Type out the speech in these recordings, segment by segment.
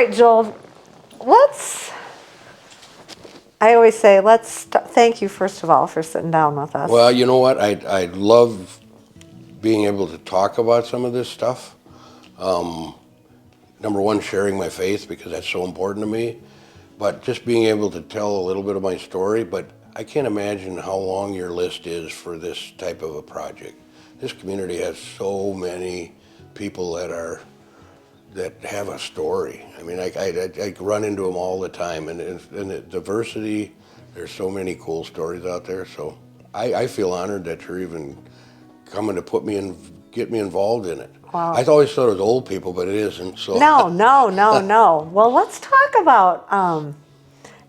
right, Joel, I always say, thank you, first of all, for sitting down with us. Well, you know what? I love being able to talk about some of this stuff. Number one, sharing my faith because that's so important to me. But just being able to tell a little bit of my story. But I can't imagine how long your list is for this type of a project. This community has so many people that have a story. I mean, I run into them all the time, and the diversity. There's so many cool stories out there. So I feel honored that you're even coming to get me involved in it. Wow. I always thought it was old people, but it isn't. So No. Well, let's talk about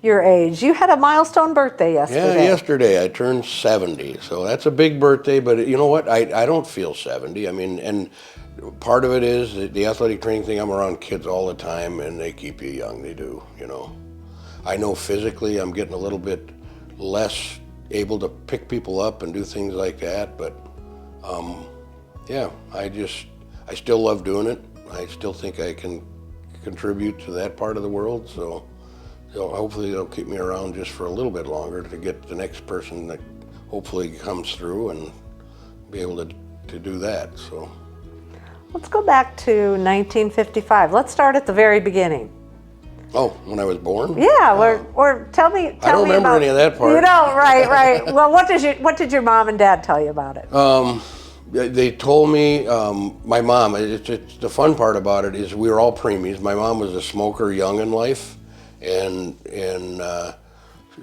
your age. You had a milestone birthday yesterday. Yeah, yesterday I turned 70, so that's a big birthday. But you know what? I don't feel 70. I mean, and part of it is the athletic training thing. I'm around kids all the time, and they keep you young. They do, you know. I know physically I'm getting a little bit less able to pick people up and do things like that, but yeah, I still love doing it. I still think I can contribute to that part of the world, so hopefully they'll keep me around just for a little bit longer to get the next person that hopefully comes through and be able to do that. So let's go back to 1955. Let's start at the very beginning. Oh, when I was born? Yeah, or tell me. I don't remember any of that part. You know, right. Well, what did your mom and dad tell you about it? They told me, my mom, it's the fun part about it is we were all preemies. My mom was a smoker young in life, and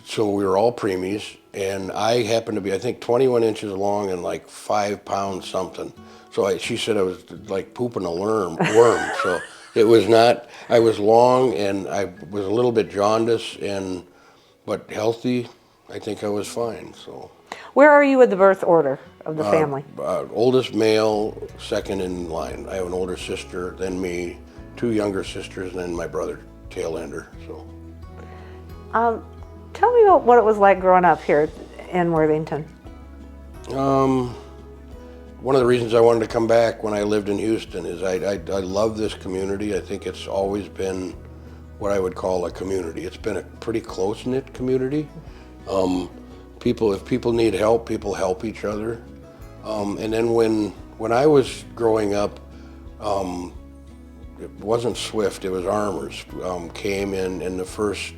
so we were all preemies, and I happened to be, I think, 21 inches long and like 5 pounds something. So she said I was like pooping a worm. So it was not, I was long and I was a little bit jaundiced, but healthy. I think I was fine, so. Where are you in the birth order of the family? Oldest male, second in line. I have an older sister, then me, 2 younger sisters, and then my brother, tail ender. So. Tell me about what it was like growing up here in Worthington. One of the reasons I wanted to come back when I lived in Houston is I love this community. I think it's always been what I would call a community. It's been a pretty close-knit community. If people need help, people help each other. And then when I was growing up, it wasn't Swift, it was Armours, came in, and the first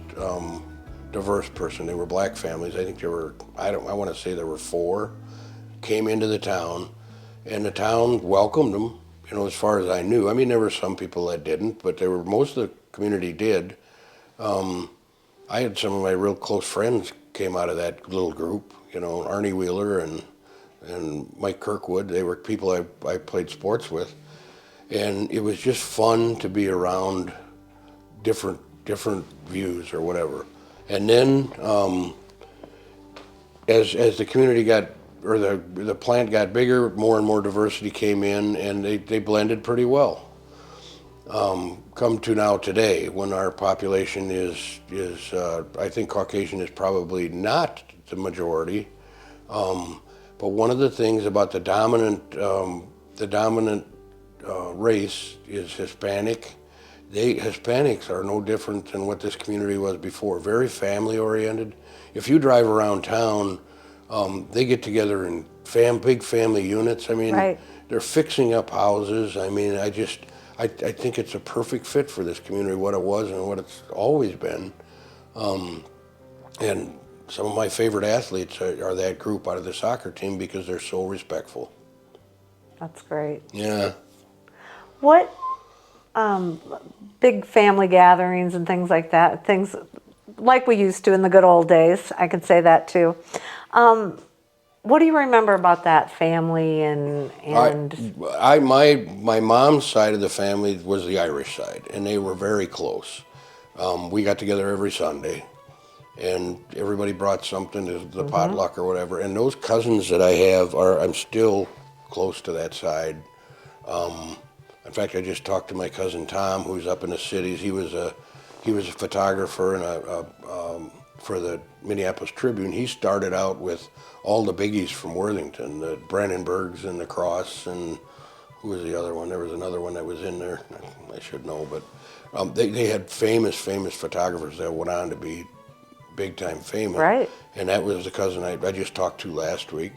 diverse person, they were black families. I think I want to say there were 4, came into the town, and the town welcomed them, you know, as far as I knew. I mean, there were some people that didn't, but most of the community did. I had some of my real close friends came out of that little group, you know, Arnie Wheeler and Mike Kirkwood. They were people I played sports with. And it was just fun to be around different views or whatever. And then as the community or the plant got bigger, more and more diversity came in, and they blended pretty well. Come to now today, when our population is I think Caucasian is probably not the majority, but one of the things about the dominant race is Hispanic. Hispanics are no different than what this community was before. Very family oriented. If you drive around town, they get together in big family units. I mean, right. They're fixing up houses. I mean, I think it's a perfect fit for this community, what it was and what it's always been. And some of my favorite athletes are that group out of the soccer team because they're so respectful. That's great. Yeah. What big family gatherings and things like that, things like we used to in the good old days, I could say that too. What do you remember about that family and? My mom's side of the family was the Irish side, and they were very close. We got together every Sunday, and everybody brought something to the potluck or whatever. And those cousins that I have I'm still close to that side. In fact, I just talked to my cousin Tom, who's up in the cities. He was a photographer and for the Minneapolis Tribune. He started out with all the biggies from Worthington, the Brandenburgs and the Cross, and who was the other one? There was another one that was in there. I should know, but They had famous photographers that went on to be big time famous. Right. And that was the cousin I just talked to last week.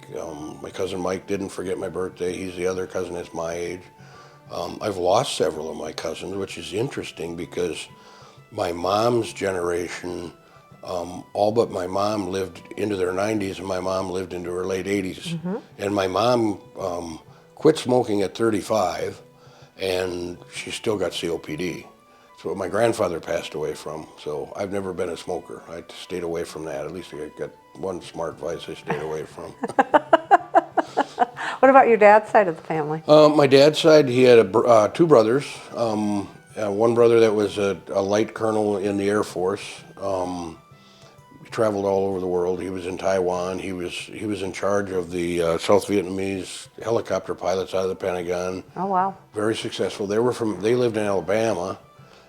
My cousin Mike didn't forget my birthday. He's the other cousin that's my age. I've lost several of my cousins, which is interesting because my mom's generation, all but my mom lived into their 90s and my mom lived into her late 80s. And my mom quit smoking at 35 and she still got COPD. So my grandfather passed away from, so I've never been a smoker. I stayed away from that. At least I got one smart vice I stayed away from. What about your dad's side of the family? My dad's side, he had two brothers. One brother that was a light colonel in the Air Force. He traveled all over the world. He was in Taiwan. He was in charge of the South Vietnamese helicopter pilots out of the Pentagon. Oh, wow. Very successful. They lived in Alabama.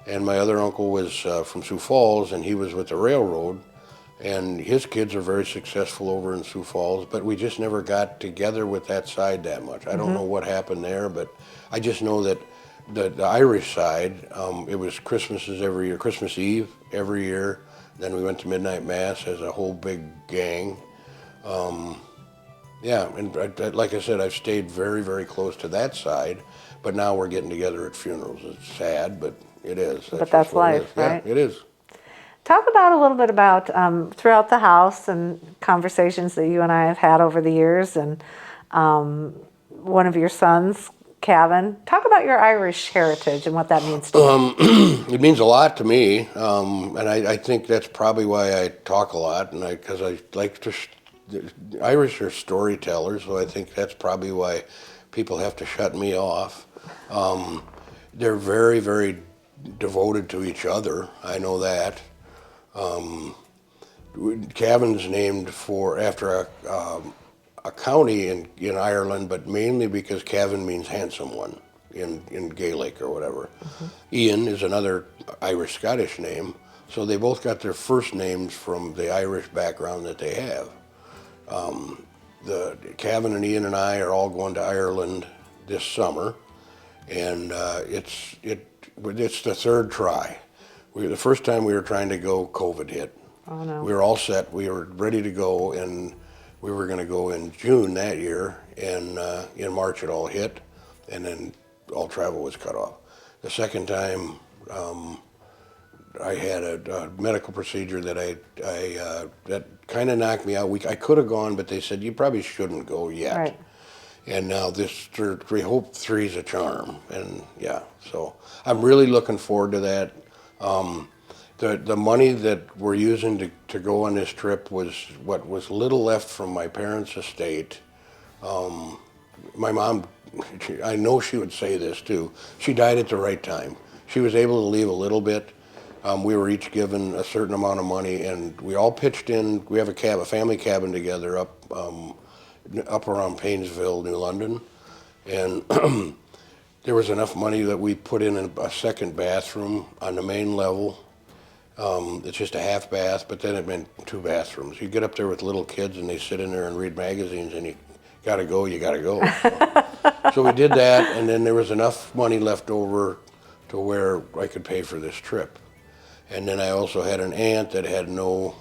And my other uncle was from Sioux Falls, and he was with the railroad. And his kids are very successful over in Sioux Falls, but we just never got together with that side that much. I don't know what happened there, but I just know that the Irish side, it was Christmases every year, Christmas Eve every year. Then we went to midnight mass as a whole big gang. Yeah, and like I said, I've stayed very, very close to that side, but now we're getting together at funerals. It's sad, but it is. But that's just what it life, is. right? Yeah, it is. Talk about a little bit about throughout the house and conversations that you and I have had over the years, and one of your sons, Kevin. Talk about your Irish heritage and what that means to you. It means a lot to me, and I think that's probably why I talk a lot, and because I like to. Irish are storytellers, so I think that's probably why people have to shut me off. They're very, very devoted to each other. I know that. Cavan's named after a county in Ireland, but mainly because Cavan means handsome one in Gaelic or whatever. Ian is another Irish-Scottish name, so they both got their first names from the Irish background that they have. Cavan and Ian and I are all going to Ireland this summer, and it's the third try. The first time we were trying to go, COVID hit. Oh, no. We were all set. We were ready to go, and we were going to go in June that year, and in March it all hit, and then all travel was cut off. The second time, I had a medical procedure that kind of knocked me out. I could have gone, but they said you probably shouldn't go yet. Right. And now we hope three's a charm, and yeah. So I'm really looking forward to that. The money that we're using to go on this trip was what was little left from my parents' estate. My mom, I know she would say this too, she died at the right time. She was able to leave a little bit. We were each given a certain amount of money, and we all pitched in. We have a family cabin together up around Painesville, New London, and there was enough money that we put in a second bathroom on the main level. It's just a half bath, but then it meant two bathrooms. You get up there with little kids and they sit in there and read magazines, and you gotta go. So we did that, and then there was enough money left over to where I could pay for this trip. And then I also had an aunt that had no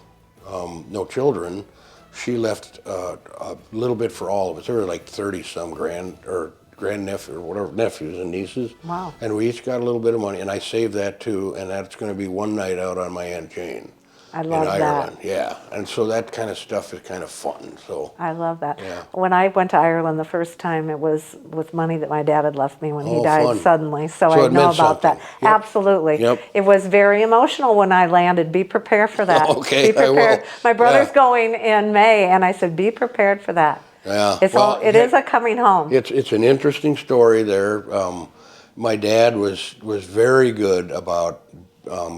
children. She left a little bit for all of us. There were like 30-some grandnephews or whatever, nephews and nieces. Wow. And we each got a little bit of money, and I saved that too, and that's going to be one night out on my Aunt Jane. I love in Ireland. that. Yeah, and so that kind of stuff is kind of fun. So I love that. Yeah. When I went to Ireland the first time, it was with money that my dad had left me when he Oh, died fun. suddenly. So So I it know meant about that. something. Yep. Absolutely. Yep. It was very emotional when I landed. Be prepared for that. Okay, Be I will. prepared. My brother's Yeah. going in May, and I said, be prepared for that. Yeah. It is a coming home. It's an interesting story there. My dad was very good about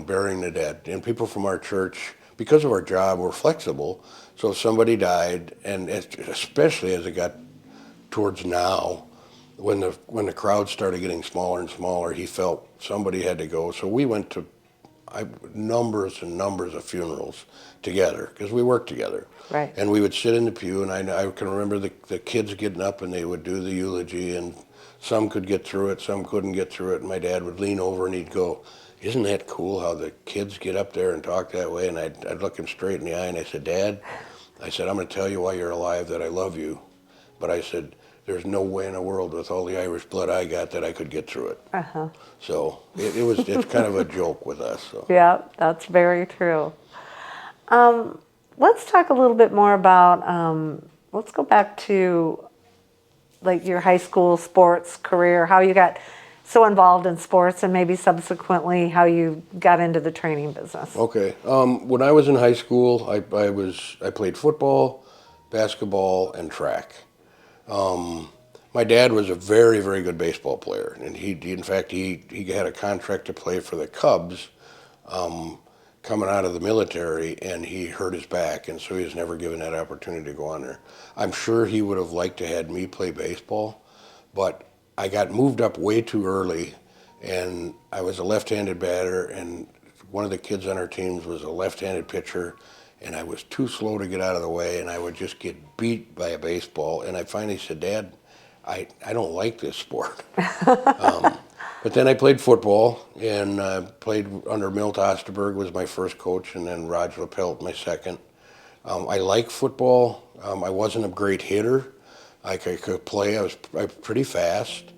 burying the dead, and people from our church, because of our job, were flexible. So if somebody died, and especially as it got towards now, when the crowd started getting smaller and smaller, he felt somebody had to go. So we went to numbers and numbers of funerals together because we worked together. Right. And we would sit in the pew, and I can remember the kids getting up and they would do the eulogy, and some could get through it, some couldn't get through it, and my dad would lean over and he'd go, isn't that cool how the kids get up there and talk that way? And I'd look him straight in the eye and I said, Dad, I said, I'm going to tell you while you're alive that I love you. But I said, there's no way in the world with all the Irish blood I got that I could get through it. Uh-huh. So it's kind of a joke with us. So. Yeah, that's very true. Let's talk a little bit more about, let's go back to like your high school sports career, how you got so involved in sports and maybe subsequently how you got into the training business. Okay. When I was in high school, I played football, basketball, and track. My dad was a very, very good baseball player, and he in fact, he had a contract to play for the Cubs coming out of the military, and he hurt his back, and so he was never given that opportunity to go on there. I'm sure he would have liked to had me play baseball, but I got moved up way too early, and I was a left-handed batter, and one of the kids on our teams was a left-handed pitcher, and I was too slow to get out of the way, and I would just get beat by a baseball, and I finally said, Dad, I don't like this sport. But then I played football, and played under Milt Osterberg was my first coach, and then Roger LaPelt my second. I like football. I wasn't a great hitter. I could play. I was pretty fast.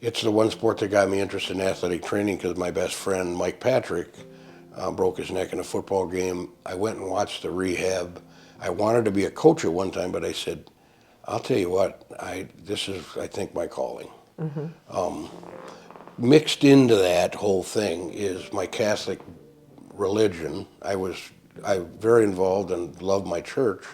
It's the one sport that got me interested in athletic training because my best friend, Mike Patrick, broke his neck in a football game. I went and watched the rehab. I wanted to be a coach at one time, but I said, I'll tell you what, this is, I think, my calling. Mm-hmm. Mixed into that whole thing is my Catholic religion. I very involved and loved my church.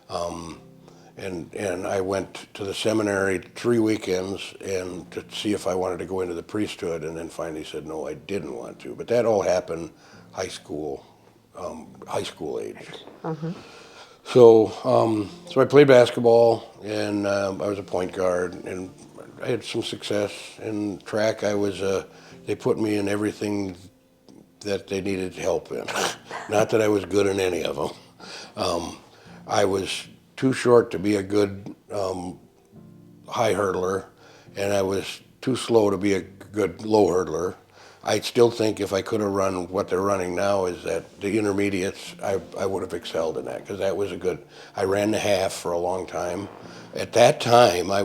And I went to the seminary 3 weekends and to see if I wanted to go into the priesthood, and then finally said no, I didn't want to. But that all happened high school age. Mm-hmm. So I played basketball, and I was a point guard, and I had some success in track. They put me in everything that they needed help in. Not that I was good in any of them. I was too short to be a good high hurdler, and I was too slow to be a good low hurdler. I still think if I could have run what they're running now, is that the intermediates, I would have excelled in that, because that was I ran the half for a long time. At that time, I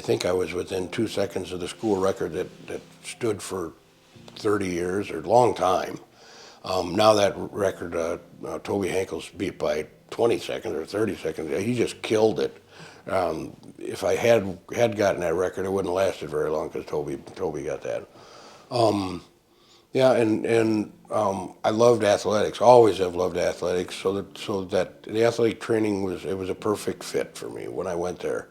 think I was within 2 seconds of the school record that stood for 30 years, or a long time. Now that record, Toby Hankel's beat by 20 seconds or 30 seconds. He just killed it. If I had gotten that record, it wouldn't have lasted very long, because Toby got that. I loved athletics. Always have loved athletics. So that the athletic training was a perfect fit for me when I went there.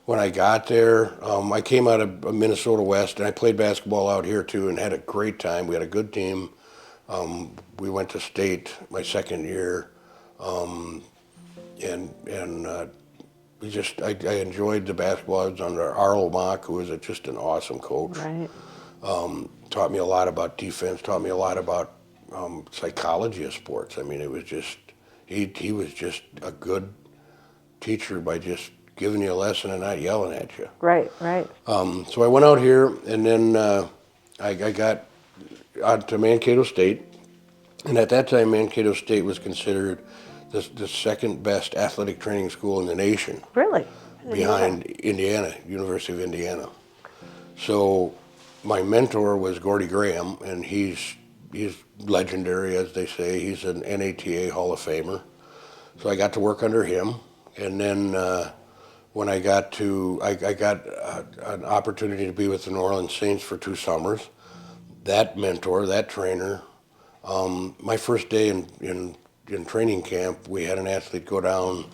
When I got there, I came out of Minnesota West, and I played basketball out here too, and had a great time. We had a good team. We went to state my second year, I enjoyed the basketball. I was under Arlo Mock, who was just an awesome coach. Right. Taught me a lot about defense. Taught me a lot about psychology of sports. I mean, it was just he was just a good teacher by just giving you a lesson and not yelling at you. Right. Right. So I went out here, and then I got out to Mankato State, and at that time Mankato State was considered the second best athletic training school in the nation. Really? Behind Indiana, University of Indiana. So my mentor was Gordy Graham, and he's legendary, as they say. He's an NATA Hall of Famer. So I got to work under him, and then when I got an opportunity to be with the New Orleans Saints for 2 summers. That mentor, that trainer, my first day in training camp, we had an athlete go down.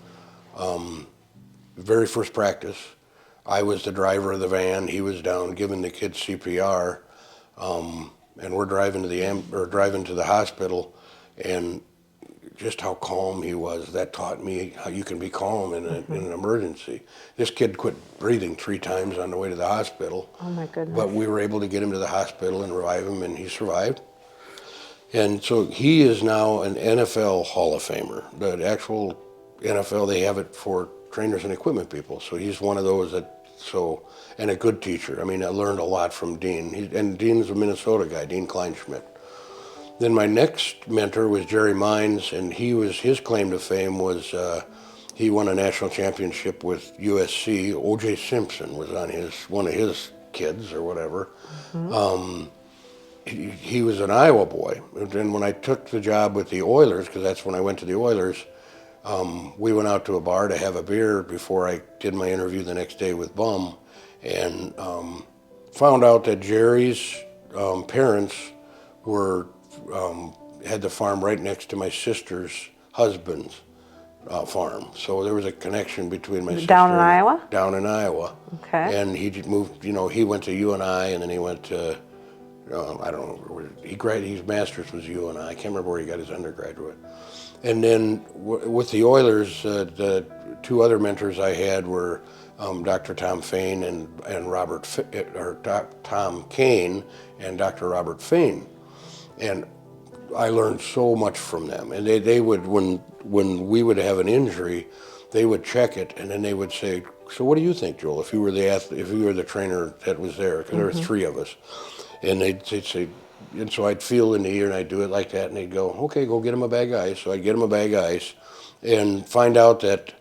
Very first practice, I was the driver of the van. He was down giving the kids CPR, and we're driving to the hospital, and just how calm he was. That taught me how you can be calm in an emergency. This kid quit breathing 3 times on the way to the hospital. Oh my goodness. But we were able to get him to the hospital and revive him, and he survived. And so he is now an NFL Hall of Famer. The actual NFL, they have it for trainers and equipment people. So he's one of those that So, and a good teacher. I mean, I learned a lot from Dean. And Dean is a Minnesota guy, Dean Kleinschmidt. Then my next mentor was Jerry Mines, and his claim to fame was he won a national championship with USC. O.J. Simpson was on one of his kids or whatever. He was an Iowa boy. And when I took the job with the Oilers, because that's when I went to the Oilers, we went out to a bar to have a beer before I did my interview the next day with Bum, and found out that Jerry's parents were had the farm right next to my sister's husband's farm. So there was a connection between my sister. Down in Iowa? Down in Iowa. Okay. And he just moved, he went to UNI, and then he went to, I don't know, his master's was UNI. I can't remember where he got his undergraduate. And then with the Oilers, the two other mentors I had were Dr. Tom Fain and Tom Kane and Dr. Robert Fain. And I learned so much from them. And they would, when we would have an injury, they would check it, and then they would say, "So what do you think, Joel, if you were the trainer that was there?" Because there were three of us. And they'd say, and so I'd feel in the ear, and I'd do it like that, and they'd go, "Okay, go get him a bag of ice." So I'd get him a bag of ice and find out that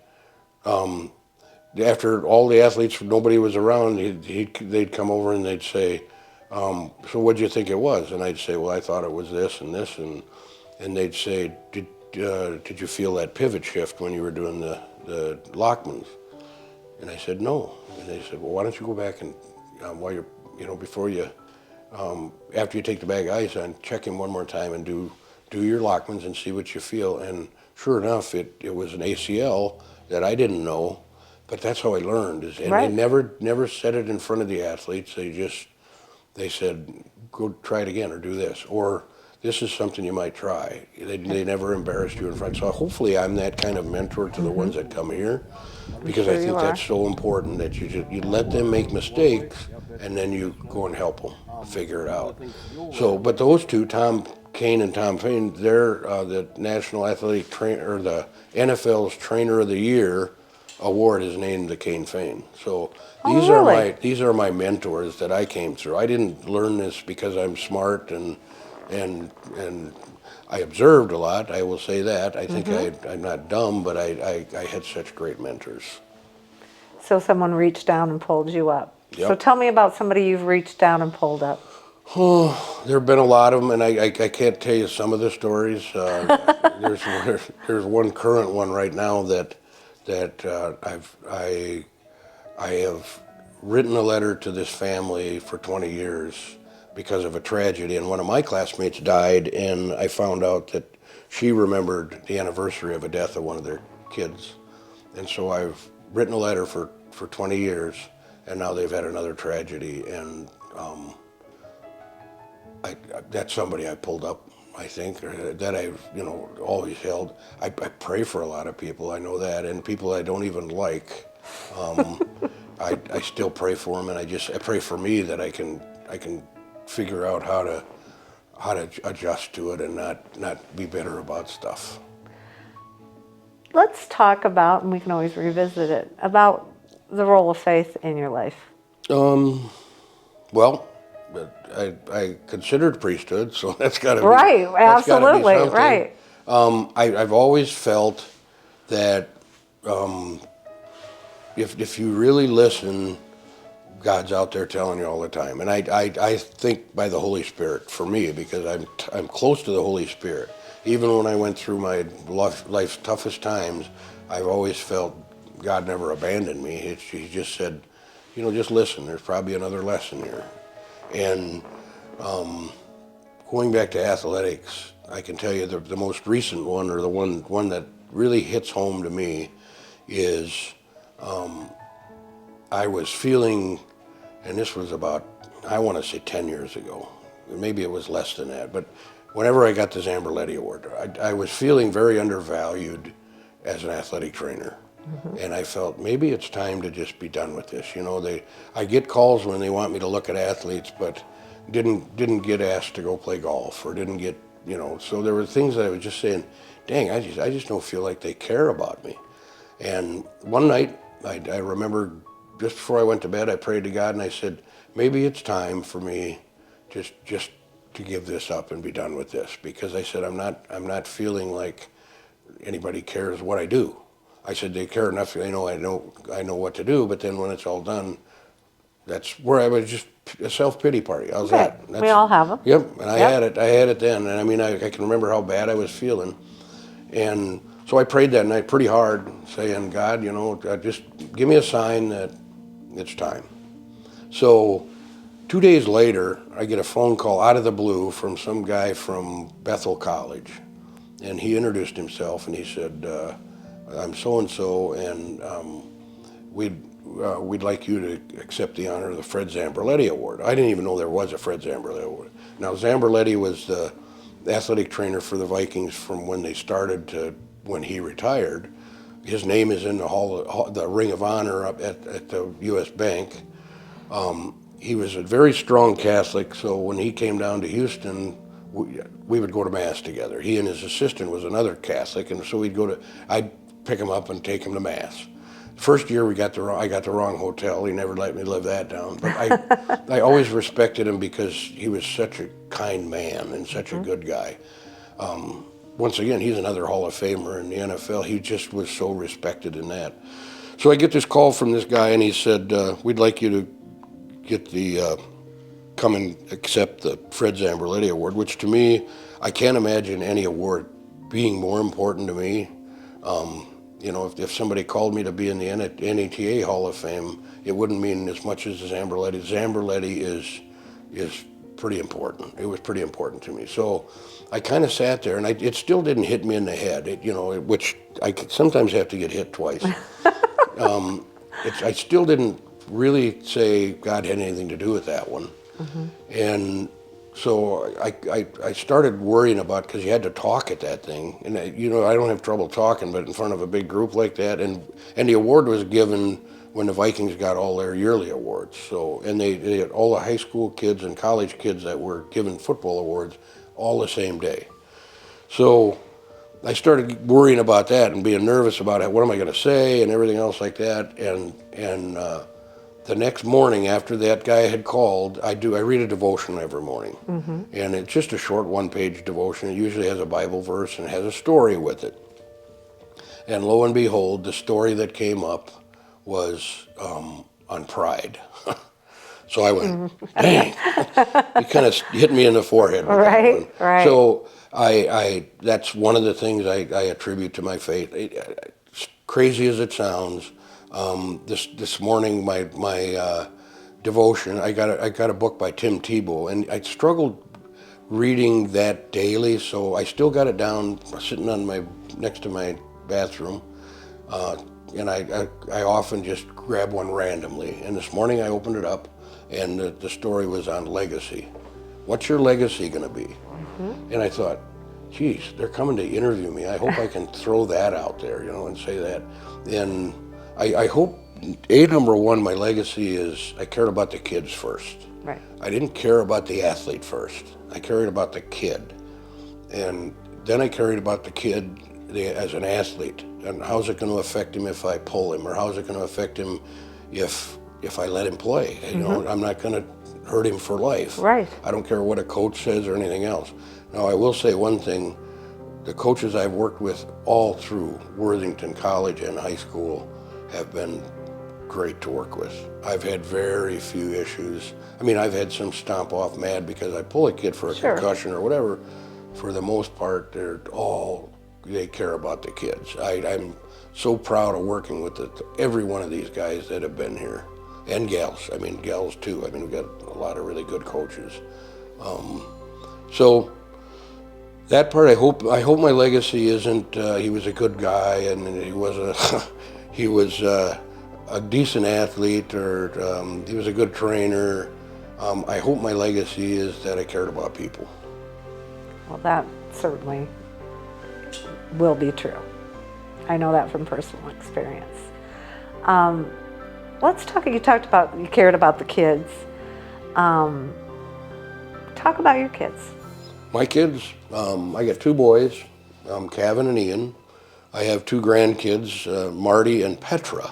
after all the athletes, nobody was around, they'd come over and they'd say, "So what'd you think it was?" And I'd say, "Well, I thought it was this and this." And they'd say, did you feel that pivot shift when you were doing the Lockmans? And I said, "No." And they said, "Well, why don't you go back and while you're, before you, after you take the bag of ice on, check him one more time and do your Lockmans and see what you feel." And sure enough, it was an ACL that I didn't know, but that's how I learned. And Right. they never said it in front of the athletes. They said, "Go try it again, or do this, or this is something you might try." They never embarrassed you in front. So hopefully I'm that kind of mentor to the ones that come here, because I think that's so important that you let them make mistakes, and then you go and help them figure it out. So, but those two, Tom Kane and Tom Fain, they're the National Athletic Trainer, or the NFL's Trainer of the Year award is named the Kane Fain. So these are my mentors that I came through. I didn't learn this because I'm smart and I observed a lot. I will say that. I think I'm not dumb, but I had such great mentors. So someone reached down and pulled you up. Yep. So tell me about somebody you've reached down and pulled up. Oh, there have been a lot of them, and I can't tell you some of the stories. There's one current one right now that I have written a letter to this family for 20 years because of a tragedy, and one of my classmates died, and I found out that she remembered the anniversary of a death of one of their kids. And so I've written a letter for 20 years, and now they've had another tragedy, and that's somebody I pulled up, I think, or that I've always held. I pray for a lot of people, I know that, and people I don't even like. I still pray for them, and I pray for me that I can figure out how to adjust to it and not be bitter about stuff. Let's talk about, and we can always revisit it, about the role of faith in your life. Well, I considered priesthood, so that's got to be right. That's gotta be Absolutely, something. right. I've always felt that if you really listen, God's out there telling you all the time. And I think by the Holy Spirit for me, because I'm close to the Holy Spirit. Even when I went through my life's toughest times, I've always felt God never abandoned me. He just said, just listen. There's probably another lesson here. And going back to athletics, I can tell you the most recent one, or the one that really hits home to me, is I was feeling, and this was about, I want to say 10 years ago. Maybe it was less than that, but whenever I got the Zamberletti Award, I was feeling very undervalued as an athletic trainer. And I felt maybe it's time to just be done with this. I get calls when they want me to look at athletes, but didn't get asked to go play golf, or didn't get, so there were things that I was just saying, dang, I just don't feel like they care about me. And one night I remember just before I went to bed, I prayed to God and I said, maybe it's time for me just to give this up and be done with this, because I said I'm not feeling like anybody cares what I do. I said they care enough. They know I know what to do. But then when it's all done, that's where I was just a self-pity party. How's Okay. that? We all have them. Yep. And I Yep. had it. I had it then. And I mean, I can remember how bad I was feeling. And so I prayed that night pretty hard, saying, God, just give me a sign that it's time. So 2 days later, I get a phone call out of the blue from some guy from Bethel College. And he introduced himself and he said, I'm so-and-so, and we'd like you to accept the honor of the Fred Zamberletti Award. I didn't even know there was a Fred Zamberletti Award. Now, Zamberletti was the athletic trainer for the Vikings from when they started to when he retired. His name is in the Ring of Honor up at the U.S. Bank. He was a very strong Catholic, so when he came down to Houston, we would go to Mass together. He and his assistant was another Catholic, and so I'd pick him up and take him to Mass. First year I got the wrong hotel. He never let me live that down. But I always respected him because he was such a kind man and such a good guy. Once again, he's another Hall of Famer in the NFL. He just was so respected in that. So I get this call from this guy, and he said, we'd like you to get come and accept the Fred Zamberletti Award, which to me, I can't imagine any award being more important to me. If somebody called me to be in the NATA Hall of Fame, it wouldn't mean as much as the Zamberletti. Zamberletti is pretty important. It was pretty important to me. So I kind of sat there, and it still didn't hit me in the head, which I sometimes have to get hit twice. I still didn't really say God had anything to do with that one. Mm-hmm. And so I started worrying about, because you had to talk at that thing, and I don't have trouble talking, but in front of a big group like that, and the award was given when the Vikings got all their yearly awards. So, and they had all the high school kids and college kids that were given football awards all the same day. So I started worrying about that and being nervous about it. What am I going to say and everything else like that, and the next morning after that guy had called, I read a devotion every morning. Mm-hmm. And it's just a short one-page devotion. It usually has a Bible verse and has a story with it. And lo and behold, the story that came up was on pride. So I went, dang. It kind of hit me in the forehead with that one. Right. So that's one of the things I attribute to my faith. Crazy as it sounds, this morning, my devotion, I got a book by Tim Tebow, and I struggled reading that daily, so I still got it down, sitting next to my bathroom, and I often just grab one randomly. And this morning I opened it up, and the story was on legacy. What's your legacy going to be? Mm-hmm. And I thought, geez, they're coming to interview me. I hope I can throw that out there, and say that. And I hope, number one, my legacy is I cared about the kids first. Right. I didn't care about the athlete first. I cared about the kid. And then I cared about the kid as an athlete. And how's it going to affect him if I pull him? Or how's it going to affect him if I let him play? Mm-hmm. I'm not going to hurt him for life. Right. I don't care what a coach says or anything else. Now, I will say one thing. The coaches I've worked with all through Worthington College and high school have been great to work with. I've had very few issues. I mean, I've had some stomp off mad because I pull a kid for a concussion or whatever. For the most part, they care about the kids. I'm so proud of working with every one of these guys that have been here, and gals. I mean, gals too. I mean, we've got a lot of really good coaches. So that part, I hope my legacy isn't he was a good guy and he was a decent athlete, or he was a good trainer. I hope my legacy is that I cared about people. Well, that certainly will be true. I know that from personal experience. Let's talk, you talked about you cared about the kids. Talk about your kids. My kids, I got two boys, Kevin and Ian. I have two grandkids, Marty and Petra.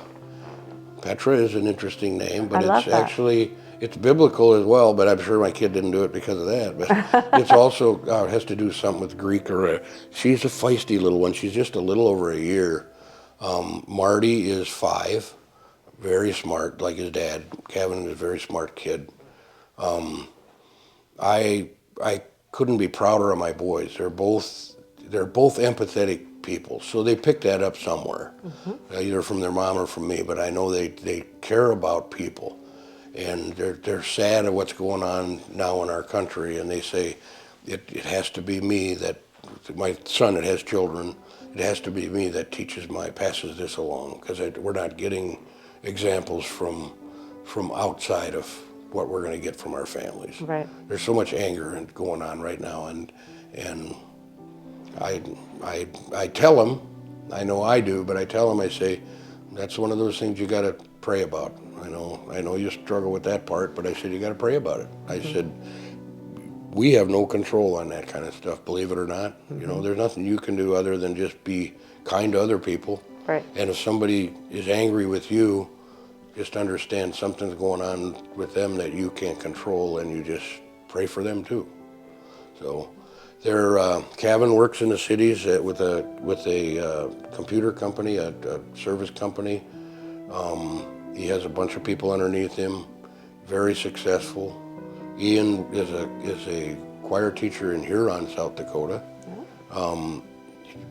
Petra is an interesting name, but I love it's that. actually, it's biblical as well, but I'm sure my kid didn't do it because of that. But it's also has to do something with Greek she's a feisty little one. She's just a little over a year. Marty is 5, very smart, like his dad. Kevin is a very smart kid. I couldn't be prouder of my boys. They're both empathetic people, so they picked that up somewhere, either from their mom or from me. But I know they care about people, and they're sad at what's going on now in our country, and they say it has to be me that my son that has children. It has to be me that passes this along, because we're not getting examples from outside of what we're going to get from our families. Right. There's so much anger going on right now, and I tell them, I know I do, but I tell them, I say, that's one of those things you got to pray about. I know you struggle with that part, but I said, you got to pray about it. I said, we have no control on that kind of stuff, believe it or not. There's nothing you can do other than just be kind to other people. Right. And if somebody is angry with you, just understand something's going on with them that you can't control, and you just pray for them too. So, Kevin works in the cities with a computer company, a service company. He has a bunch of people underneath him, very successful. Ian is a choir teacher in Huron, South Dakota.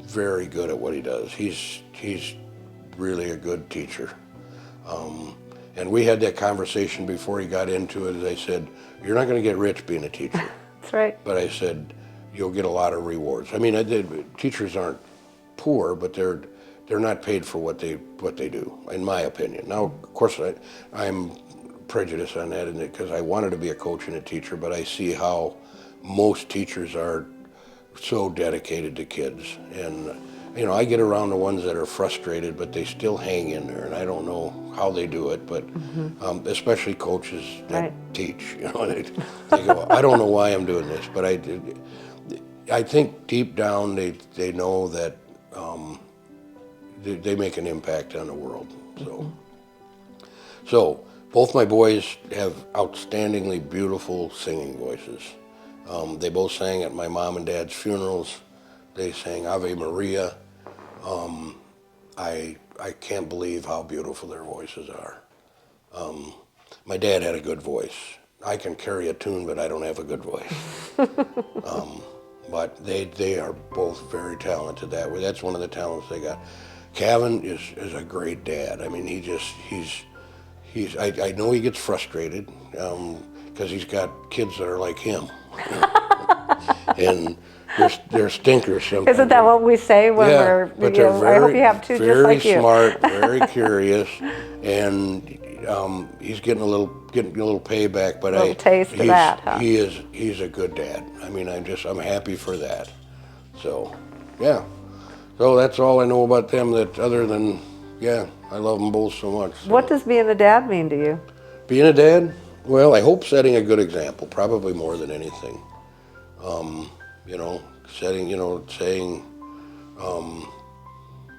Very good at what he does. He's really a good teacher. And we had that conversation before he got into it. As I said, you're not going to get rich being a teacher. That's right. But I said, you'll get a lot of rewards. I mean, teachers aren't poor, but they're not paid for what they do, in my opinion. Now, of course, I'm prejudiced on that, because I wanted to be a coach and a teacher, but I see how most teachers are so dedicated to kids. And I get around the ones that are frustrated, but they still hang in there, and I don't know how they do it, but especially coaches that teach. They go, I don't know why I'm doing this, but I think deep down they know that they make an impact on the world. So both my boys have outstandingly beautiful singing voices. They both sang at my mom and dad's funerals. They sang Ave Maria. I can't believe how beautiful their voices are. My dad had a good voice. I can carry a tune, but I don't have a good voice. But they are both very talented that way. That's one of the talents they got. Kevin is a great dad. I mean, I know he gets frustrated because he's got kids that are like him. And they're stinkers sometimes. Isn't that what we say when but they're I hope you have two just like you. Very smart, very curious, and he's getting a little payback. But a little taste of that, huh? He's a good dad. I mean, I'm happy for that. So, yeah. So that's all I know about them. That other than, I love them both so much. So. What does being a dad mean to you? Being a dad? Well, I hope setting a good example, probably more than anything. Saying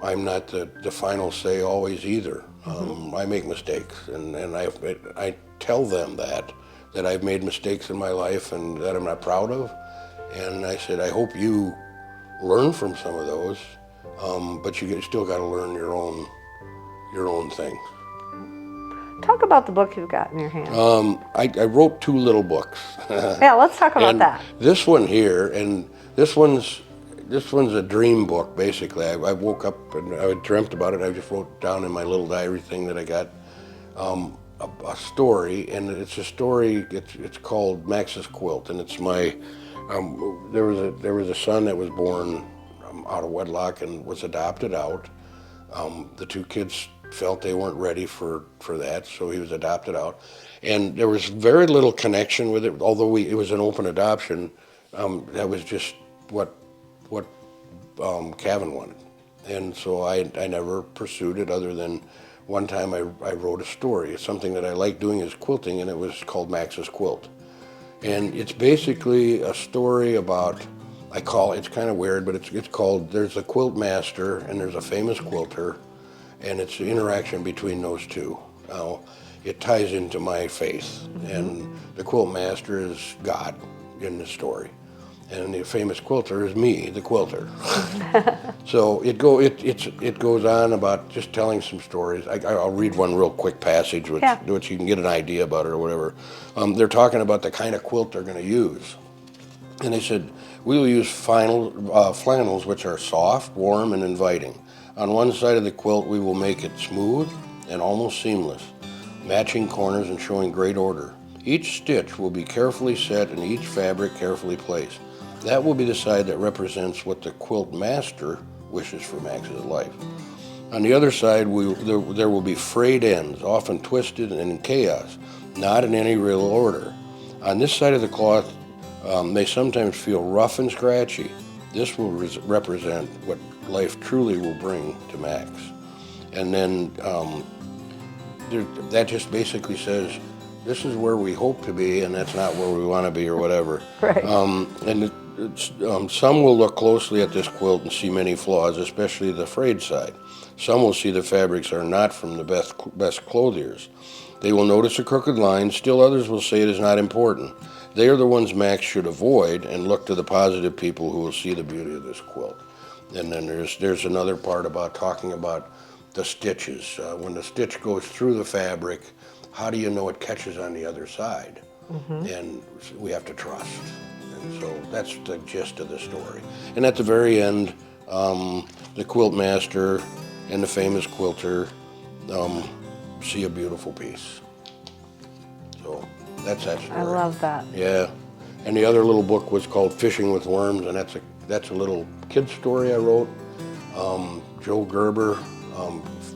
I'm not the final say always either. I make mistakes, and I tell them that I've made mistakes in my life and that I'm not proud of. And I said, I hope you learn from some of those, but you still got to learn your own things. Talk about the book you've got in your hand. I wrote 2 little books. Yeah, let's talk about that. This one here, and this one's a dream book, basically. I woke up and I dreamt about it. I just wrote down in my little diary thing that I got a story, and it's a story. It's called Max's Quilt, and it's my. There was a son that was born out of wedlock and was adopted out. The 2 kids felt they weren't ready for that, so he was adopted out. And there was very little connection with it, although it was an open adoption. That was just what Kevin wanted. And so I never pursued it, other than one time I wrote a story. It's something that I like doing is quilting, and it was called Max's Quilt. And it's basically a story about, it's kind of weird, but it's called, there's a quilt master and there's a famous quilter, and it's the interaction between those two. It ties into my faith, and the quilt master is God in the story, and the famous quilter is me, the quilter. So it goes on about just telling some stories. I'll read one real quick passage, which you can get an idea about it or whatever. They're talking about the kind of quilt they're going to use, and they said we will use flannels which are soft, warm, and inviting. On one side of the quilt, we will make it smooth and almost seamless, matching corners and showing great order. Each stitch will be carefully set and each fabric carefully placed. That will be the side that represents what the quilt master wishes for Max's life. On the other side, there will be frayed ends, often twisted and in chaos, not in any real order. On this side of the cloth, they sometimes feel rough and scratchy. This will represent what life truly will bring to Max. And then that just basically says, this is where we hope to be, and that's not where we want to be, or whatever. Right. Some will look closely at this quilt and see many flaws, especially the frayed side. Some will see the fabrics are not from the best clothiers. They will notice a crooked line. Still others will say it is not important. They are the ones Max should avoid and look to the positive people who will see the beauty of this quilt. And then there's another part about talking about the stitches. When the stitch goes through the fabric, how do you know it catches on the other side? And we have to trust. And so that's the gist of the story. And at the very end, the quilt master and the famous quilter see a beautiful piece. So that's that story. I love that. Yeah. And the other little book was called Fishing with Worms, and that's a little kid's story I wrote. Joe Gerber,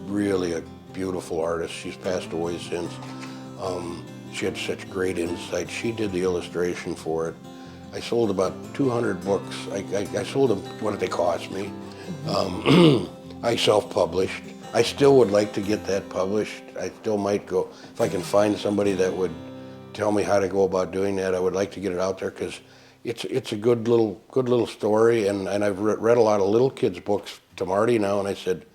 really a beautiful artist. She's passed away since. She had such great insight. She did the illustration for it. I sold about 200 books. I sold them, what did they cost me? I self-published. I still would like to get that published. I still might go, if I can find somebody that would tell me how to go about doing that, I would like to get it out there, because it's a good little story, and I've read a lot of little kids' books to Marty now, and I said,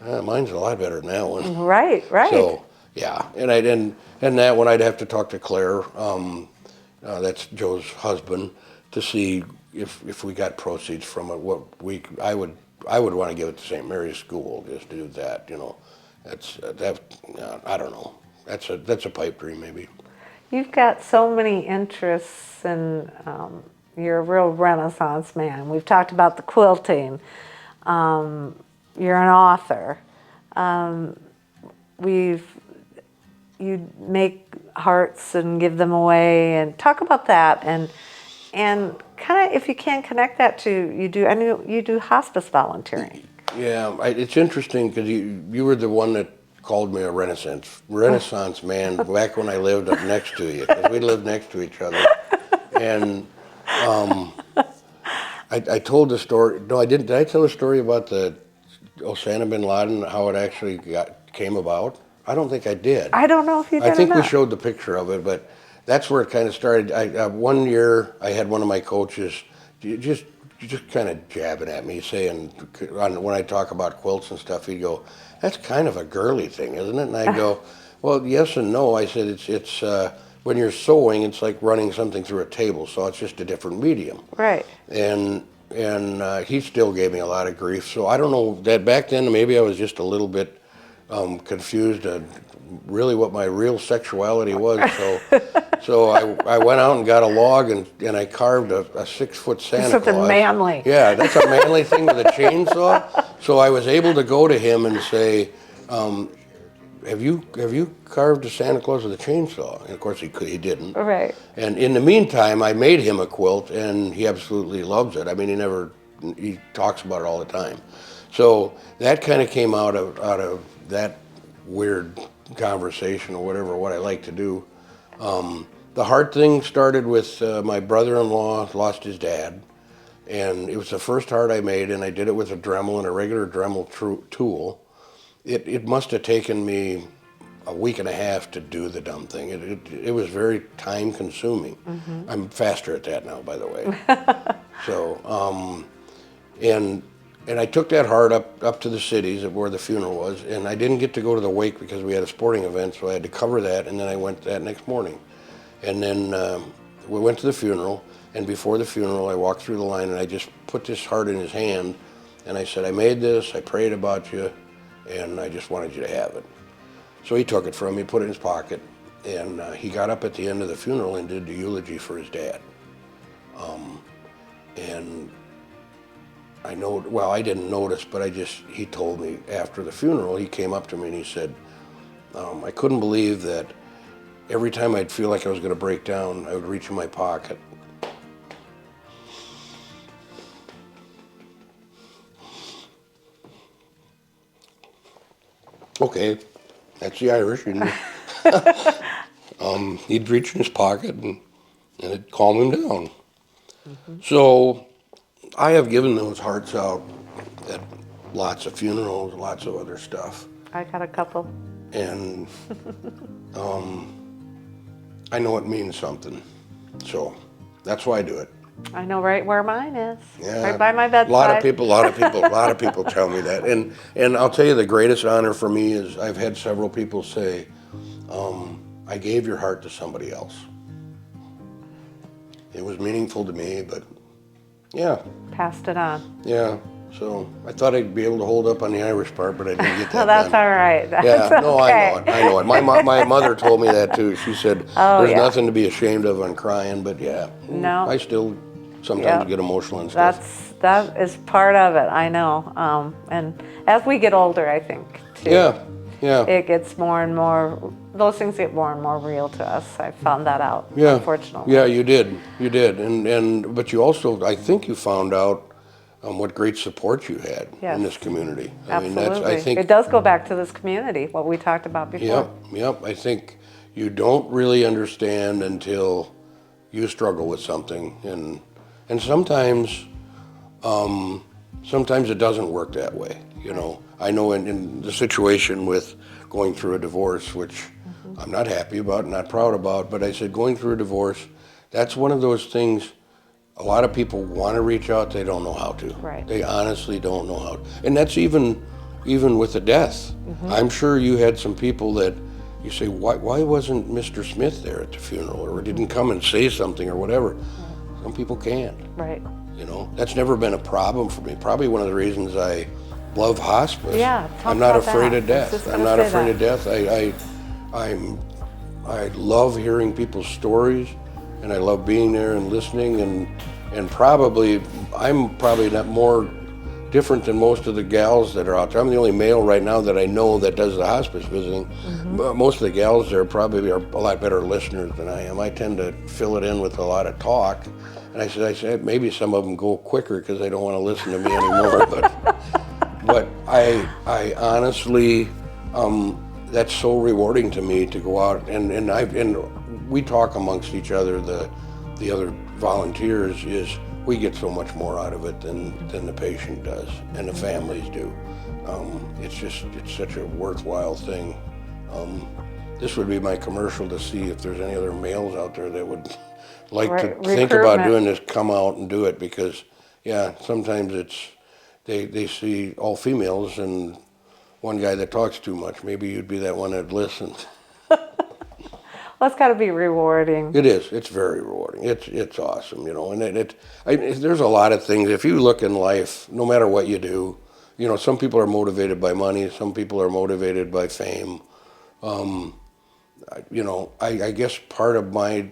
mine's a lot better than that one. Right. So yeah, and that one I'd have to talk to Claire, that's Joe's husband, to see if we got proceeds from it. I would want to give it to St. Mary's School just to do that. I don't know. That's a pipe dream maybe. You've got so many interests, and you're a real Renaissance man. We've talked about the quilting. You're an author. You make hearts and give them away, and talk about that, and kind of, if you can, connect that to you do hospice volunteering. Yeah, it's interesting because you were the one that called me a Renaissance man back when I lived up next to you, because we lived next to each other. And I told the story. No, I didn't. Did I tell the story about the Osama bin Laden, how it actually came about? I don't think I did. I don't know if you did. I think or we not. showed the picture of it, but that's where it kind of started. One year I had one of my coaches just kind of jabbing at me, saying, when I talk about quilts and stuff, he'd go, "That's kind of a girly thing, isn't it?" And I'd go, "Well, yes and no." I said, it's when you're sewing, it's like running something through a table saw. It's just a different medium. Right. And he still gave me a lot of grief. So I don't know, that back then maybe I was just a little bit confused really what my real sexuality was. So I went out and got a log and I carved a 6-foot Santa Claus. Something manly. Yeah, that's a manly thing with a chainsaw. So I was able to go to him and say, have you carved a Santa Claus with a chainsaw? And of course he didn't. Right. And in the meantime, I made him a quilt, and he absolutely loves it. I mean, he talks about it all the time. So that kind of came out of that weird conversation or whatever, what I like to do. The hard thing started with my brother-in-law lost his dad, and it was the first heart I made, and I did it with a Dremel and a regular Dremel tool. It must have taken me a week and a half to do the dumb thing. It was very time consuming. I'm faster at that now, by the way. So, and I took that heart up to the cities where the funeral was, and I didn't get to go to the wake because we had a sporting event, so I had to cover that, and then I went that next morning. And then we went to the funeral, and before the funeral, I walked through the line, and I just put this heart in his hand, and I said, I made this, I prayed about you, and I just wanted you to have it. So he took it from me, put it in his pocket, and he got up at the end of the funeral and did the eulogy for his dad. And I know, well, I didn't notice, but he told me after the funeral, he came up to me and he said, I couldn't believe that every time I'd feel like I was going to break down, I would reach in my pocket. Okay, that's the Irish. He'd reach in his pocket and it'd calm him down. Mm-hmm. So I have given those hearts out at lots of funerals, lots of other stuff. I got a couple. And I know it means something. So that's why I do it. I know right where mine is. Yeah. Right by my bedside. A lot of people tell me that. And I'll tell you, the greatest honor for me is I've had several people say, I gave your heart to somebody else. It was meaningful to me, but yeah. Passed it on. Yeah. So I thought I'd be able to hold up on the Irish part, but I didn't get that. Well, that's done. all right. That's yeah, no, okay. I know it. My mother told me that too. She said, there's yeah. nothing to be ashamed of on crying, but yeah. No. I still sometimes get emotional and stuff. That is part of it, I know. And as we get older, I think, too. Yeah. It gets more and more, those things get more and more real to us. I found that out, Yeah. unfortunately. Yeah, you did. But you also, I think you found out what great support you had in this community. Absolutely. I think it does go back to this community, what we talked about before. Yep. I think you don't really understand until you struggle with something, and sometimes it doesn't work that way. You know, I know in the situation with going through a divorce, which I'm not happy about, not proud about, but I said going through a divorce, that's one of those things. A lot of people want to reach out, they don't know how to. Right. They honestly don't know how to. And that's even with the death. Mm-hmm. I'm sure you had some people that you say, why wasn't Mr. Smith there at the funeral, or didn't come and say something or whatever? Right. Some people can't. Right. You know, that's never been a problem for me. Probably one of the reasons I love hospice. Yeah, I'm not afraid of death. I'm not afraid of death. I love hearing people's stories, and I love being there and listening, and I'm probably not more different than most of the gals that are out there. I'm the only male right now that I know that does the hospice visiting. Mm-hmm. Most of the gals there probably are a lot better listeners than I am. I tend to fill it in with a lot of talk, and I said maybe some of them go quicker because they don't want to listen to me anymore. But I honestly, that's so rewarding to me to go out and we talk amongst each other. The other volunteers is we get so much more out of it than the patient does and the families do. It's such a worthwhile thing. This would be my commercial to see if there's any other males out there that would like to think about doing this, come out and do it, because sometimes they see all females and one guy that talks too much. Maybe you'd be that one that listens. Well, it's got to be rewarding. It is. It's very rewarding. It's awesome, you know. And there's a lot of things. If you look in life, no matter what you do, you know, some people are motivated by money. Some people are motivated by fame. You know, I guess part of my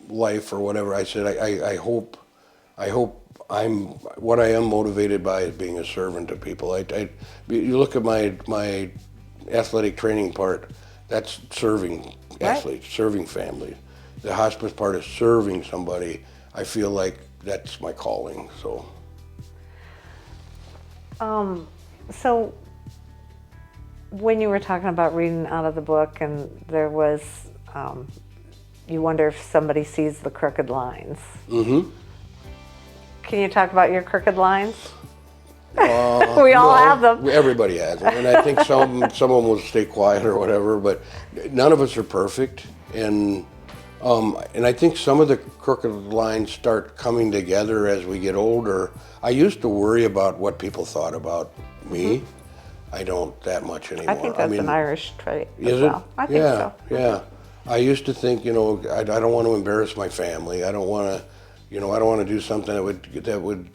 life or whatever, I said, I hope what I am motivated by is being a servant to people. You look at my athletic training part, that's serving athletes, serving families. The hospice part is serving somebody. I feel like that's my calling. So when you were talking about reading out of the book, and there was, you wonder if somebody sees the crooked lines. Mm-hmm. Can you talk about your crooked lines? We all have them. Everybody has them, and I think some of them will stay quiet or whatever. But none of us are perfect, and And I think some of the crooked lines start coming together as we get older. I used to worry about what people thought about me. I don't that much anymore. I think that's an Irish trait as Is it? well. I think Yeah, so. yeah. I used to think, I don't want to embarrass my family. I don't want to, I don't want to do something that would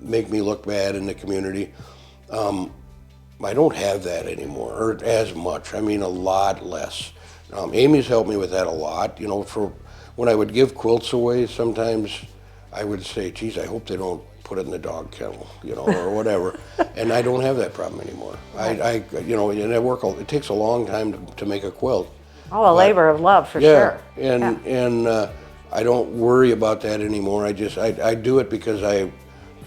make me look bad in the community. I don't have that anymore, or as much. I mean, a lot less. Amy's helped me with that a lot. For when I would give quilts away, sometimes I would say, geez, I hope they don't put it in the dog kennel, or whatever. And I don't have that problem anymore. Right. And it takes a long time to make a quilt. Oh, a labor of love for Yeah, sure. and I don't worry about that anymore. I do it because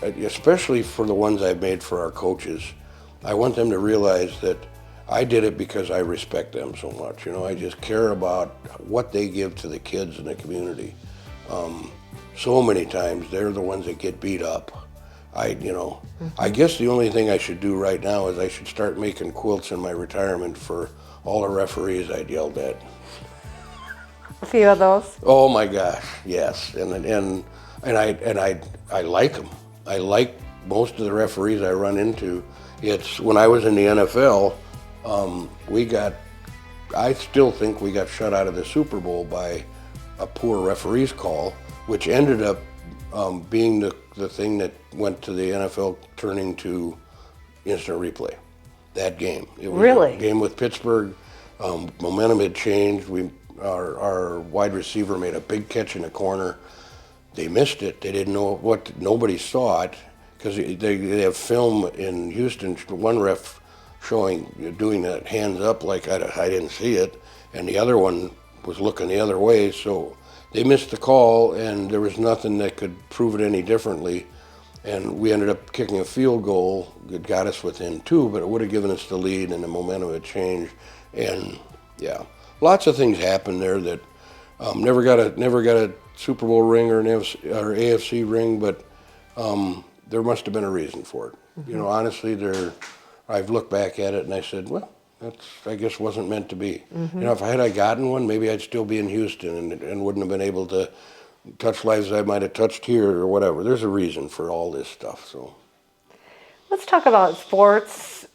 especially for the ones I've made for our coaches, I want them to realize that I did it because I respect them so much. I just care about what they give to the kids in the community. So many times they're the ones that get beat up. I guess the only thing I should do right now is I should start making quilts in my retirement for all the referees I'd yelled at. A few of those. Oh my gosh, yes, and I like them. I like most of the referees I run into. It's when I was in the NFL, I still think we got shut out of the Super Bowl by a poor referee's call, which ended up being the thing that went to the NFL turning to instant replay. That game. It was Really? a game with Pittsburgh. Momentum had changed. Our wide receiver made a big catch in the corner. They missed it. They didn't know nobody saw it because they have film in Houston. One ref doing that hands up like I didn't see it, and the other one was looking the other way. So they missed the call, and there was nothing that could prove it any differently. And we ended up kicking a field goal. It got us within two, but it would have given us the lead, and the momentum had changed. And yeah, lots of things happened there that never got a Super Bowl ring or an AFC ring, but there must have been a reason for it. Honestly, I've looked back at it and I said, well, I guess wasn't meant to be. If I gotten one, maybe I'd still be in Houston and wouldn't have been able to touch lives I might have touched here or whatever. There's a reason for all this stuff. So Let's talk about sports,